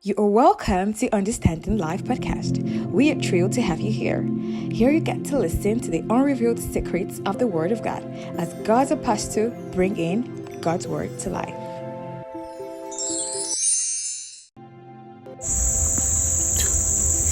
You are welcome to Understanding Life podcast. We are thrilled to have you here. Here you get to listen to the unrevealed secrets of the Word of God as God's apostle bring in God's Word to life.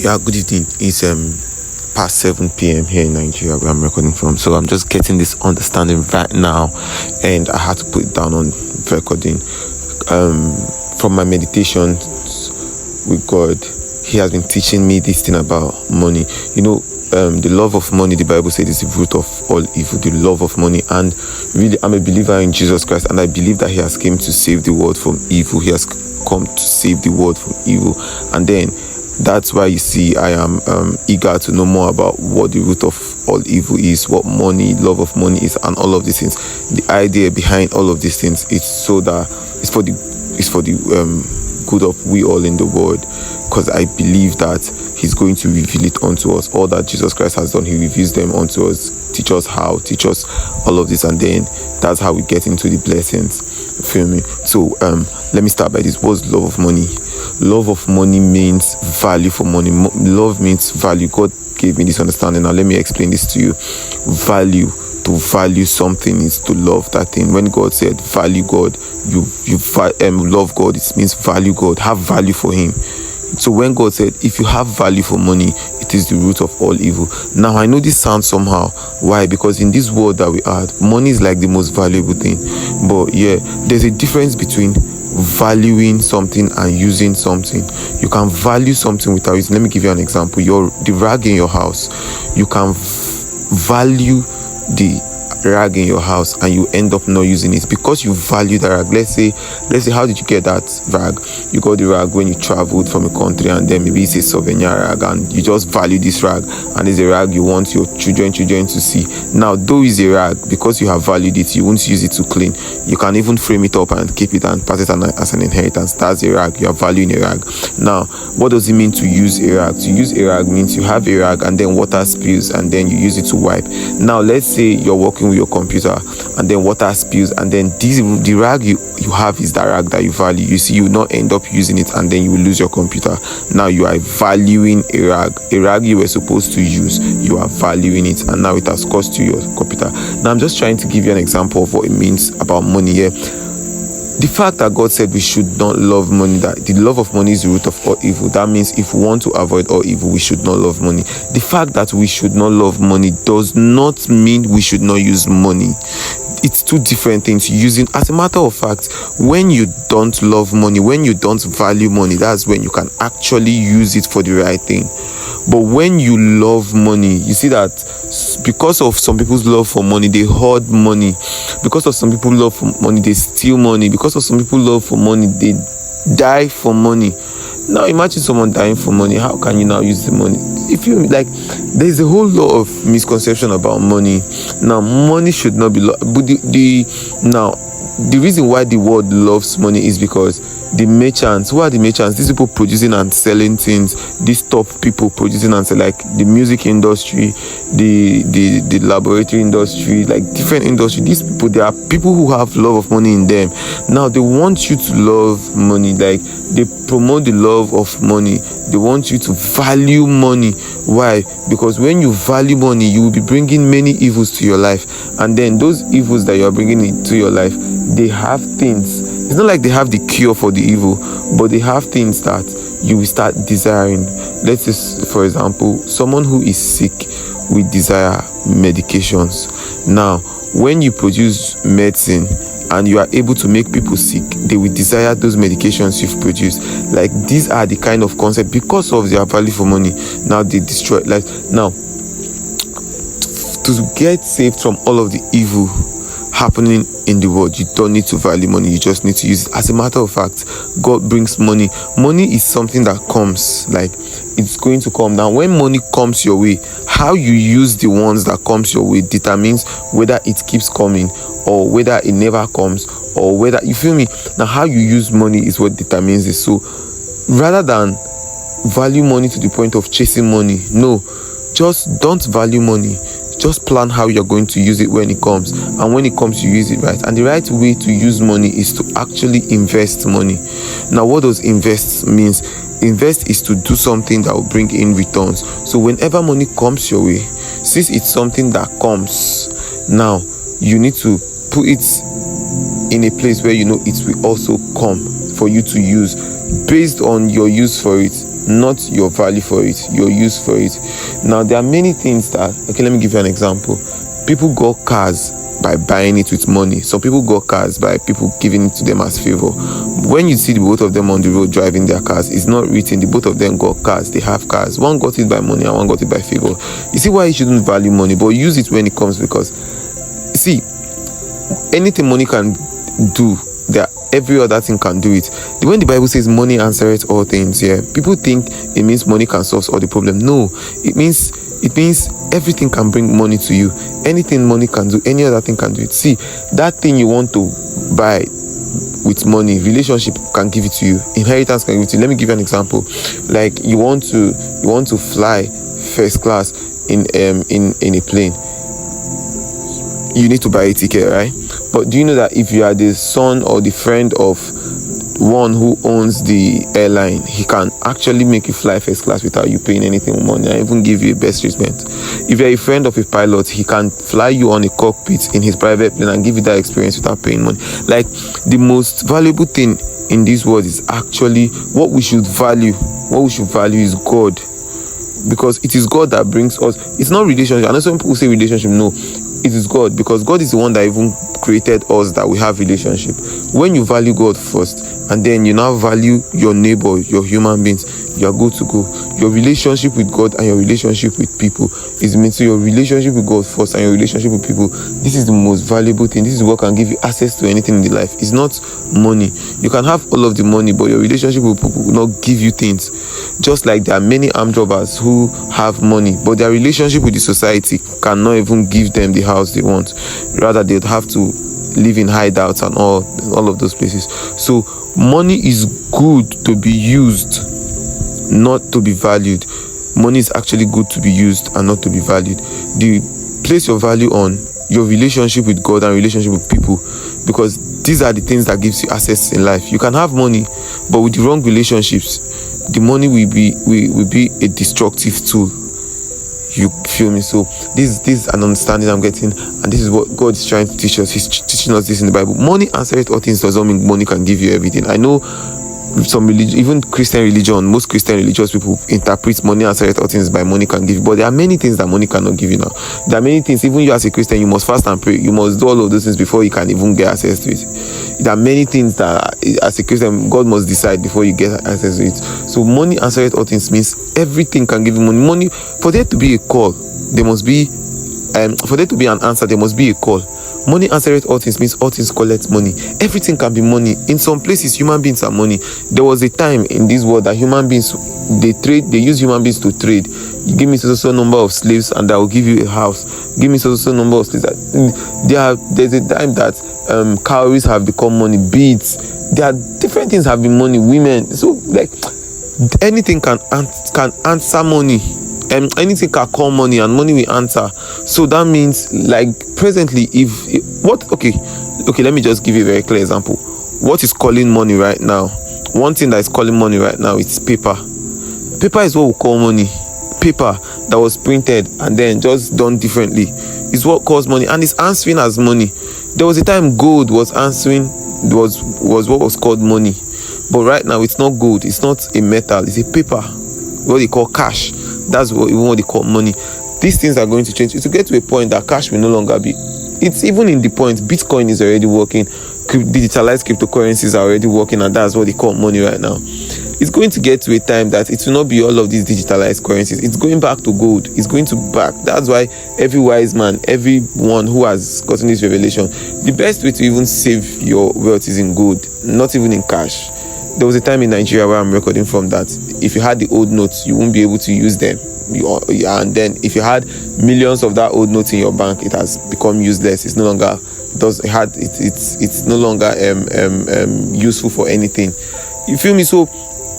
Yeah, good evening. It's past 7 p.m. here in Nigeria where I'm recording from. So I'm just getting this understanding right now, and I had to put it down on recording. From my meditations with God, He has been teaching me this thing about money. The love of money, the Bible said, is the root of all evil. The love of money. And really, I'm a believer in Jesus Christ, and I believe that He has come to save the world from evil. He has come to save the world from evil. And then that's why you see I am eager to know more about what the root of all evil is, what money, love of money is, and all of these things. The idea behind all of these things is so that it's for the good of we all in the world, because I believe that He's going to reveal it unto us. All that Jesus Christ has done, He reveals them unto us, teach us how, teach us all of this, and then that's how we get into the blessings. Feel me? So let me start by this. What's love of money? Love of money means value for money. Love means value. God gave me this understanding. Now let me explain this to you. Value, to value something is to love that thing. When God said value God, you love God, it means value God, have value for Him. So when God said, if you have value for money, it is the root of all evil. Now I know this sounds somehow. Why? Because in this world that we are, money is like the most valuable thing. But yeah, there's a difference between valuing something and using something. You can value something without using. Let me give you an example. The rag in your house, you can value the rag in your house and you end up not using it because you value the rag. Let's say how did you get that rag? You got the rag when you traveled from a country, and then maybe it's a souvenir rag and you just value this rag, and it's a rag you want your children to see. Now though it's a rag, because you have valued it, you won't use it to clean. You can even frame it up and keep it and pass it as an inheritance. That's a rag. You are valuing a rag. Now what does it mean to use a rag? To use a rag means you have a rag and then water spills and then you use it to wipe. Now let's say you're working with your computer and then water spills, and then the rag you have is the rag that you value. You see, you not end up using it and then you will lose your computer. Now you are valuing a rag you were supposed to use. You are valuing it, and now it has cost you your computer. Now I'm just trying to give you an example of what it means about money here. The fact that God said we should not love money, that the love of money is the root of all evil, that means if we want to avoid all evil, we should not love money. The fact that we should not love money does not mean we should not use money. It's two different things. Using, as a matter of fact, when you don't love money, when you don't value money, that's when you can actually use it for the right thing. But when you love money, you see that because of some people's love for money, they hoard money. Because of some people's love for money, they steal money. Because of some people's love for money, they die for money. Now imagine someone dying for money. How can you now use the money? If you like, there's a whole lot of misconception about money. Now money should not be but the reason why the world loves money is because the merchants, who are the merchants? These people producing and selling things, these top people producing and selling, like the music industry, the laboratory industry, like different industry. These people, they are people who have love of money in them. Now they want you to love money, like they promote the love of money. They want you to value money. Why? Because when you value money, you will be bringing many evils to your life, and then those evils that you are bringing into your life, they have things. It's not like they have the cure for the evil, but they have things that you will start desiring. Let's say, for example, someone who is sick will desire medications. Now, when you produce medicine and you are able to make people sick, they will desire those medications you've produced. Like, these are the kind of concept, because of their value for money, now they destroy life. Now, to get saved from all of the evil happening in the world, you don't need to value money, you just need to use it. As a matter of fact, God brings money. Money is something that comes, like it's going to come. Now when money comes your way, how you use the ones that comes your way determines whether it keeps coming or whether it never comes, or whether, you feel me? Now how you use money is what determines it. So rather than value money to the point of chasing money, no, just don't value money. Just plan how you're going to use it when it comes, and when it comes, you use it right. And the right way to use money is to actually invest money. Now, what does invest means? Invest is to do something that will bring in returns. So whenever money comes your way, since it's something that comes, now you need to put it in a place where you know it will also come for you to use, based on your use for it, not your value for it, your use for it. Now, there are many things that, okay, let me give you an example. People got cars by buying it with money. Some people got cars by people giving it to them as favor. When you see the both of them on the road driving their cars, it's not written the both of them got cars. They have cars. One got it by money and one got it by favor. You see why you shouldn't value money, but use it when it comes, because see, anything money can do, there every other thing can do it. When the Bible says money answereth all things, people think it means money can solve all the problem. No, it means everything can bring money to you. Anything money can do, any other thing can do it. See, that thing you want to buy with money, relationship can give it to you, inheritance can give it to you. Let me give you an example. Like you want to fly first class in a plane. You need to buy a ticket, right? But do you know that if you are the son or the friend of one who owns the airline, he can actually make you fly first class without you paying anything with money and even give you a best treatment? If you're a friend of a pilot, he can fly you on a cockpit in his private plane and give you that experience without paying money. Like, the most valuable thing in this world is actually what we should value. What we should value is God, because it is God that brings us. It's not relationship. I know some people say relationship. No, it is God, because God is the one that even created us, that we have relationship. When you value God first, and then you now value your neighbor, your human beings, you are good to go. Your relationship with God and your relationship with people is meant to your relationship with God first and your relationship with people. This is the most valuable thing. This is what can give you access to anything in the life. It's not money. You can have all of the money, but your relationship with people will not give you things. Just like there are many armed robbers who have money, but their relationship with the society cannot even give them the house they want. Rather, they'd have to live in hideouts and all of those places. So money is good to be used, not to be valued. Money is actually good to be used and not to be valued. Place your value on your relationship with God and relationship with people, because these are the things that gives you access in life. You can have money, but with the wrong relationships, the money will be a destructive tool. You feel me? So this is an understanding I'm getting, and this is what God is trying to teach us. He's teaching us this in the Bible. Money answereth all things does not mean money can give you everything. I know some religion, even Christian religion, most Christian religious people interpret money answereth all things by money can give you, but there are many things that money cannot give you now. There are many things, even you as a Christian, you must fast and pray. You must do all of those things before you can even get access to it. There are many things that as a Christian, God must decide before you get access to it. So money answereth all things means everything can give you money. Money, for there to be a call, there must be for there to be an answer, there must be a call. Money answereth all things means all things collect money. Everything can be money. In some places, human beings are money. There was a time in this world that human beings, they use human beings to trade. You give me so number of slaves and I will give you a house. Give me so number of slaves. There's a time that calories have become money, beads. There are different things have been money, women. So like anything can answer money. Anything can call money and money will answer. So that means, like, presently, okay, let me just give you a very clear example. What is calling money right now? One thing that is calling money right now is paper. Paper is what we call money. Paper that was printed and then just done differently is what calls money, and it's answering as money. There was a time gold was answering, was what was called money, but right now it's not gold, it's not a metal, it's a paper, what they call cash. That's what they call money. These things are going to change. It will get to a point that cash will no longer be. It's even in the point. Bitcoin is already working. Digitalized cryptocurrencies are already working, and that's what they call money right now. It's going to get to a time that it will not be all of these digitalized currencies. It's going back to gold. It's going to back. That's why every wise man, everyone who has gotten this revelation, the best way to even save your wealth is in gold, not even in cash. There was a time in Nigeria where I'm recording from that if you had the old notes, you won't be able to use them. And then if you had millions of that old notes in your bank, it has become useless. It's no longer it's no longer useful for anything. You feel me? So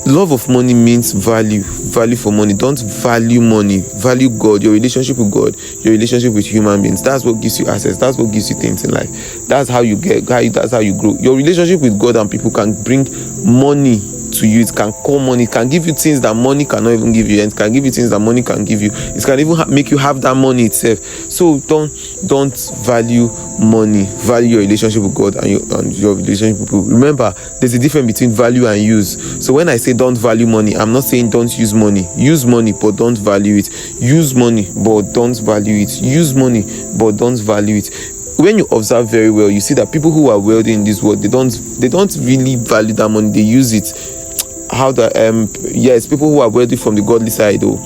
love of money means value for money. Don't value money. Value God, your relationship with God, your relationship with human beings. That's what gives you access. That's what gives you things in life. That's how you that's how you grow. Your relationship with God and people can bring money to you. It can call money. It can give you things that money cannot even give you, and it can give you things that money can give you. It can even make you have that money itself. So don't value money. Value your relationship with God and your relationship with people. Remember, there's a difference between value and use. So when I say don't value money, I'm not saying don't use money. Use money, but don't value it. Use money, but don't value it. Use money, but don't value it. When you observe very well, you see that people who are wealthy in this world, they don't really value that money. They use it. Yes, people who are wealthy from the godly side, though,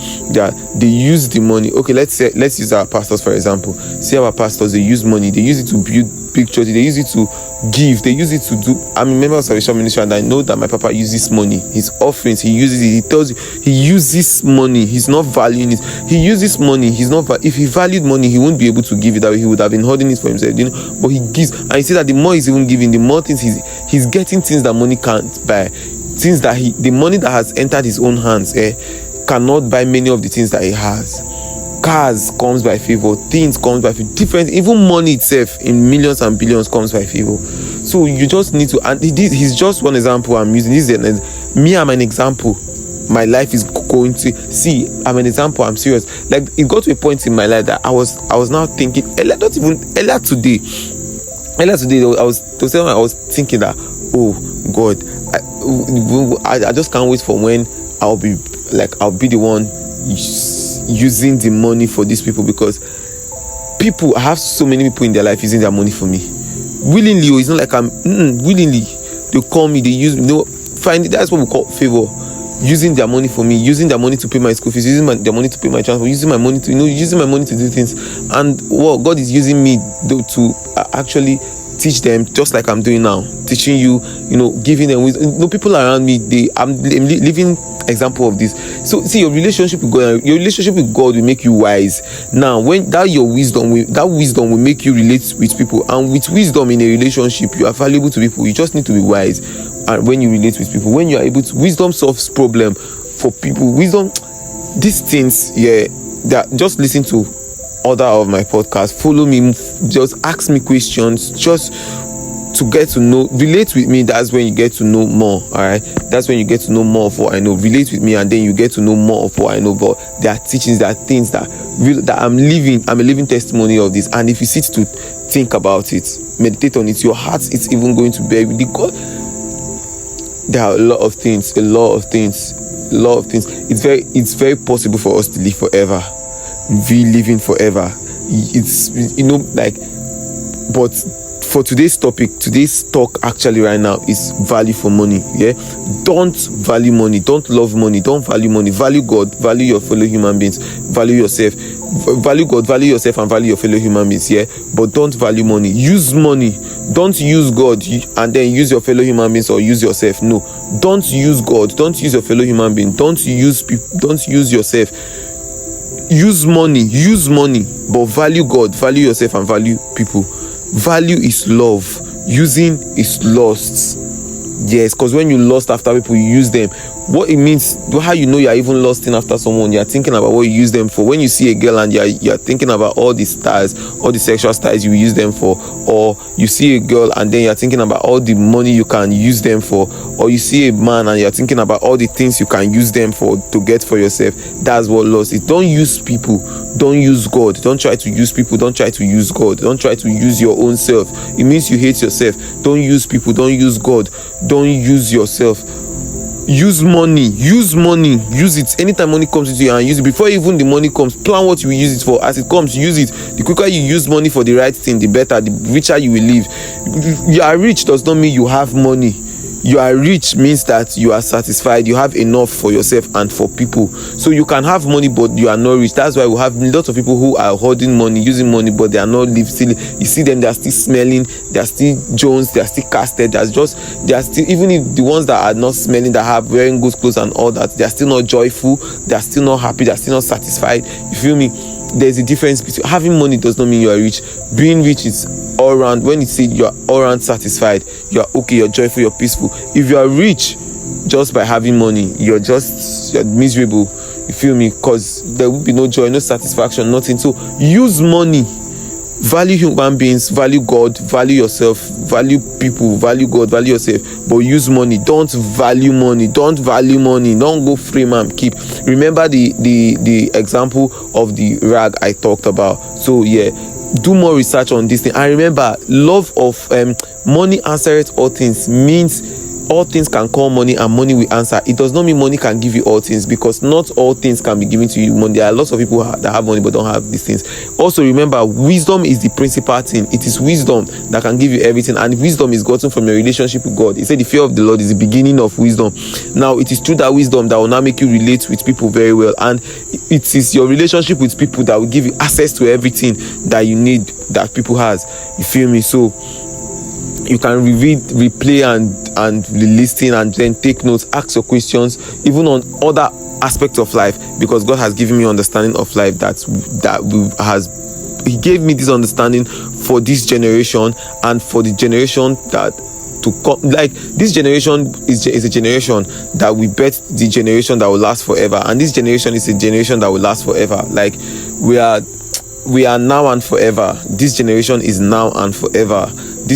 they use the money. Okay, let's use our pastors for example. See our pastors, they use money. They use it to build big churches. They use it to give. They use it to do. I'm a member of Salvation Ministry, and I know that my papa uses money. His offerings, he uses it. He tells you he uses money. He's not valuing it. He uses money. He's not. If he valued money, he wouldn't be able to give it that way. He would have been holding it for himself, But he gives, and you see that the more he's even giving, the more things he's getting things that money can't buy. Things that the money that has entered his own hands cannot buy many of the things that he has. Cars comes by favor, things comes by favor, different, even money itself in millions and billions comes by favor. So you just need to, and he's just one example I'm using. I'm an example. My life is going to see. I'm an example. I'm serious. Like, it got to a point in my life that I was now thinking. Earlier today, I was thinking that, oh God, I just can't wait for when I'll be the one using the money for these people, because I have so many people in their life using their money for me willingly. It's not like I'm willingly. They call me, they use me. That's what we call favor. Using their money for me, using their money to pay my school fees, using their money to pay my transport, using my money to do things. And what God is using me to actually teach them, just like I'm doing now, teaching you, giving them wisdom. People around me, I'm living example of this. So see, your relationship with God will make you wise. Now, when your wisdom will make you relate with people, and with wisdom in a relationship, you are valuable to people. You just need to be wise. And when you relate with people, when you are able to, wisdom solves problem for people. Wisdom, these things, that just listen to other of my podcasts, follow me, just ask me questions, just to get to know, relate with me. That's when you get to know more. All right, that's when you get to know more of what I know. Relate with me, and then you get to know more of what I know. But there are teachings, there are things that I'm living. I'm a living testimony of this. And if you sit to think about it, meditate on it, your heart is even going to bear with God. There are a lot of things. It's very possible for us to live forever. Living forever. But for today's talk actually right now is value for money. Don't value money, don't love money, don't value money. Value God, value your fellow human beings, value yourself. Value God, value yourself, and value your fellow human beings. But don't value money. Use money. Don't use God and then use your fellow human beings or use yourself. No, don't use God, don't use your fellow human being, don't use people, don't use yourself. Use money, but value God, value yourself, and value people. Value is love. Using is lust. Yes, because when you lust after people, you use them. What it means, how you know you're even lusting after someone, you're thinking about what you use them for. When you see a girl and you're thinking about all the styles, all the sexual styles you use them for, or you see a girl and then you're thinking about all the money you can use them for, or you see a man and you're thinking about all the things you can use them for to get for yourself. That's what lust is. Don't use people. Don't use God. Don't try to use people. Don't try to use God. Don't try to use your own self. It means you hate yourself. Don't use people. Don't use God. Don't use yourself. Use money. Use it. Anytime money comes into you, and use it. Before even the money comes, plan what you will use it for. As it comes, use it. The quicker you use money for the right thing, the better, the richer you will live. You are rich does not mean you have money. You are rich means that you are satisfied, you have enough for yourself and for people. So you can have money but you are not rich. That's why we have lots of people who are hoarding money, using money, but they are not living. You see them, they are still smelling, they are still Jones, they are still casted. They are still, even if the ones that are not smelling, that have wearing good clothes and all that, they are still not joyful, they are still not happy, they are still not satisfied. You feel me? There's a difference between having money does not mean you are rich. Being rich is all around. When you say you are all around satisfied, you are okay, you're joyful, you're peaceful. If you are rich, just by having money, you're miserable. You feel me? Because there will be no joy, no satisfaction, nothing. So use money. Value human beings, value God, value yourself, value people, value God, value yourself, but use money. Don't value money. Don't go frame and keep. Remember the example of the rag I talked about. So yeah, do more research on this thing. And remember, love of money answereth all things means all things can call money and money will answer. It does not mean money can give you all things, because not all things can be given to you. There are lots of people that have money but don't have these things. Also remember, wisdom is the principal thing. It is wisdom that can give you everything, and wisdom is gotten from your relationship with God. He said the fear of the Lord is the beginning of wisdom. Now it is through that wisdom that will now make you relate with people very well, and it is your relationship with people that will give you access to everything that you need that people has. You feel me? So you can replay and listen, and then take notes, ask your questions, even on other aspects of life, because God has given me understanding of life He gave me this understanding for this generation and for the generation that to come. Like, this generation is a generation that we bet the generation that will last forever, and this generation is a generation that will last forever. Like, we are now and forever. This generation is now and forever. In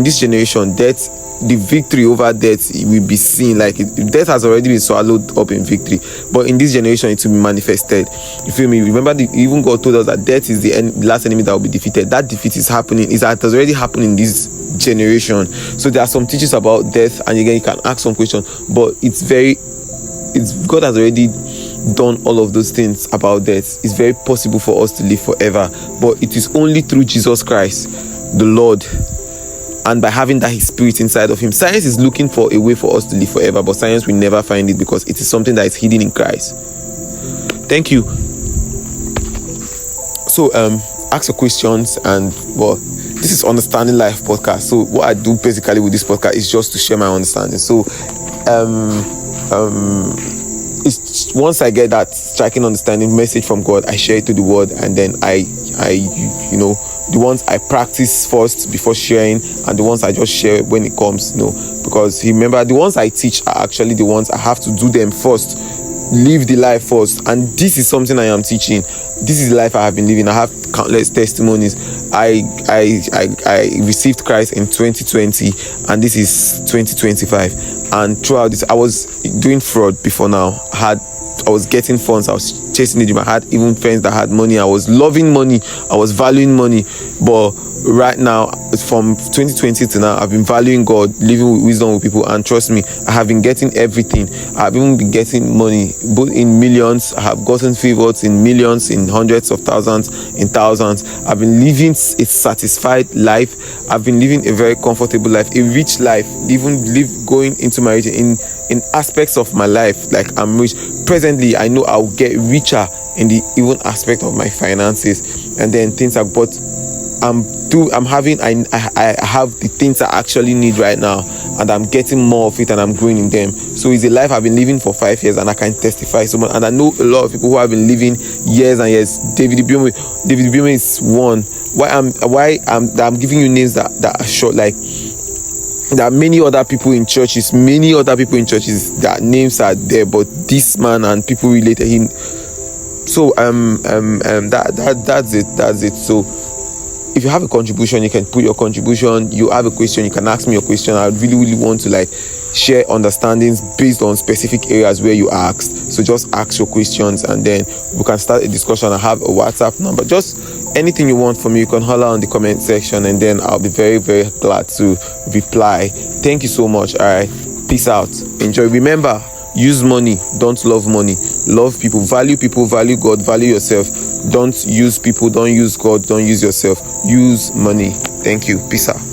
this generation, death, the victory over death will be seen. Like, death has already been swallowed up in victory, but in this generation it will be manifested. You feel me? Remember, even God told us that death is the last enemy that will be defeated. That defeat is happening. It has already happened in this generation. So there are some teachings about death, and again you can ask some questions, but God has already done all of those things about death. It's very possible for us to live forever, but it is only through Jesus Christ, the Lord, and by having that His Spirit inside of Him. Science is looking for a way for us to live forever, but science will never find it, because it is something that is hidden in Christ. Thank you. So ask your questions, and this is Understanding Life podcast. So what I do basically with this podcast is just to share my understanding. So it's once I get that striking understanding message from God, I share it to the world, and then I the ones I practice first before sharing, and the ones I just share when it comes, because remember, the ones I teach are actually the ones I have to do them first, live the life first. And this is something I am teaching. This is the life I have been living. I have countless testimonies. I received Christ in 2020, and this is 2025. And throughout this, I was doing fraud before now. I was getting funds. I was chasing the dream. I had even friends that had money. I was loving money. I was valuing money. But right now, from 2020 to now, I've been valuing God, living with wisdom with people, and trust me, I have been getting everything. I've even been getting money, both in millions. I have gotten favors in millions, in hundreds of thousands, in thousands. I've been living a satisfied life. I've been living a very comfortable life, a rich life, even going into marriage in aspects of my life. Like, I'm rich. Presently, I know I'll get richer in the even aspect of my finances, and then things like, but I have the things I actually need right now, and I'm getting more of it, and I'm growing in them. So it's a life I've been living for 5 years, and I can testify so much. And I know a lot of people who have been living years and years. David Biome is one. I'm giving you names that are short. Like, there are many other people in churches that names are there, but this man and people related him. So that's it. So if you have a contribution, you can put your contribution. You have a question, you can ask me your question. I really want to share understandings based on specific areas where you asked. So just ask your questions, and then we can start a discussion. I have a WhatsApp number. Just anything you want from me, you can holler on the comment section, and then I'll be very, very glad to reply. Thank you so much. All right, peace out. Enjoy. Remember, use money, don't love money. Love people, value God, value yourself. Don't use people, don't use God, don't use yourself. Use money. Thank you. Peace out.